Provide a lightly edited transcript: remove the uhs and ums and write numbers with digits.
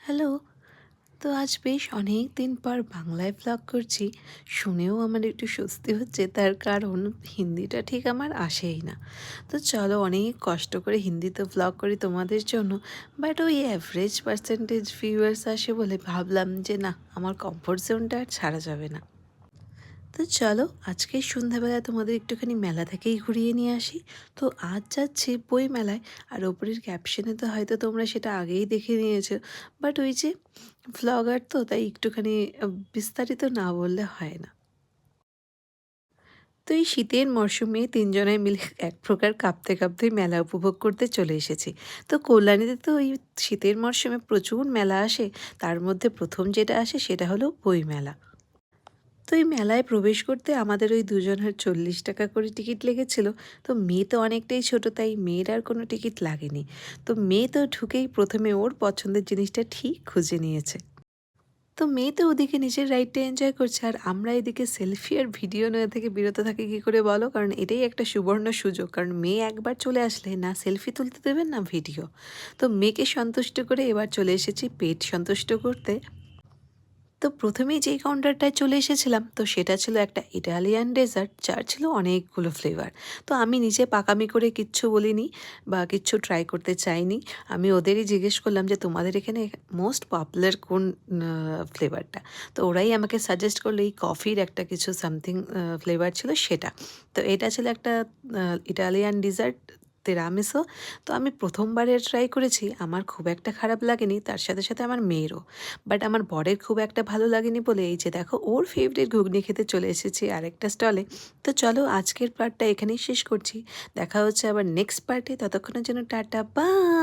Hello. তো আজ বেশ অনেক দিন পর বাংলায় ভ্লগ করছি। শুনেও আমার একটু স্বস্তি হচ্ছে, তার কারণ হিন্দিটা ঠিক আমার আসেই না। তো চলো অনেক কষ্ট করে হিন্দিতে ভ্লগ করি তোমাদের জন্য। বাট ওই অ্যাভারেজ পার্সেন্টেজ ভিউয়ার্স আসে বলে ভাবলাম যে না, আমার কমফোর্ট জোনটা আর ছাড়া যাবে না। তো চলো আজকে সন্ধ্যাবেলা তোমাদের একটুখানি মেলা থেকেই ঘুরিয়ে নিয়ে আসি। তো আজ যাচ্ছি বই মেলায়। আর ওপরের ক্যাপশনে তো হয়তো তোমরা সেটা আগেই দেখে নিয়েছো। বাট ওই যে ভ্লগার তো তাই একটুখানি বিস্তারিত না বললে হয় না। তো এই শীতের মরশুমে তিনজনে মিলে এক প্রকার কাঁপতে কাঁপতেই মেলা উপভোগ করতে চলে এসেছি। তো কল্যাণীতে তো ওই শীতের মরশুমে প্রচুর মেলা আসে। তার মধ্যে প্রথম যেটা আসে সেটা হলো বই মেলা। তো এই মেলায় প্রবেশ করতে আমাদের ওই দুজনের 40 টাকা করে টিকিট লেগেছিল। তো মেয়ে তো অনেকটাই ছোট, তাই মেয়ের আর কোনো টিকিট লাগেনি। তো মেয়ে তো ঢুকেই প্রথমে ওর পছন্দের জিনিসটা ঠিক খুঁজে নিয়েছে। তো মেয়ে তো ওদিকে নিজের রাইডটা এনজয় করছে, আর আমরা এদিকে সেলফি আর ভিডিও নেওয়া থেকে বিরত থাকি কী করে বলো? কারণ এটাই একটা সুবর্ণ সুযোগ। কারণ মেয়ে একবার চলে আসলে না সেলফি তুলতে দেবেন না ভিডিও। তো মেয়েকে সন্তুষ্ট করে এবার চলে এসেছি পেট সন্তুষ্ট করতে। তো প্রথমেই যেই কাউন্টারটায় চলে এসেছিলাম, তো সেটা ছিল একটা ইটালিয়ান ডেজার্ট যার ছিল অনেকগুলো ফ্লেভার। তো আমি নিজে পাকামি করে কিচ্ছু বলিনি বা কিচ্ছু ট্রাই করতে চাইনি। আমি ওদেরই জিজ্ঞেস করলাম যে তোমাদের এখানে মোস্ট পপুলার কোন ফ্লেভারটা। তো ওরাই আমাকে সাজেস্ট করলো এই কফির একটা কিছু সামথিং ফ্লেভার ছিল সেটা। তো এটা ছিল একটা ইটালিয়ান ডেজার্ট, তেরামিসো। তো আমি প্রথমবারে ট্রাই করেছি, আমার খুব একটা খারাপ লাগেনি, তার সাথে সাথে আমার মেয়েরও। বাট আমার বরের খুব একটা ভালো লাগেনি বলে এই যে দেখো ওর ফেভারিট ঘুগনি খেতে চলে এসেছি আরেকটা স্টলে। তো চলো আজকের পার্টটা এখানেই শেষ করছি। দেখা হচ্ছে আবার নেক্সট পার্টে, ততক্ষণের জন্য টাটা, বাই।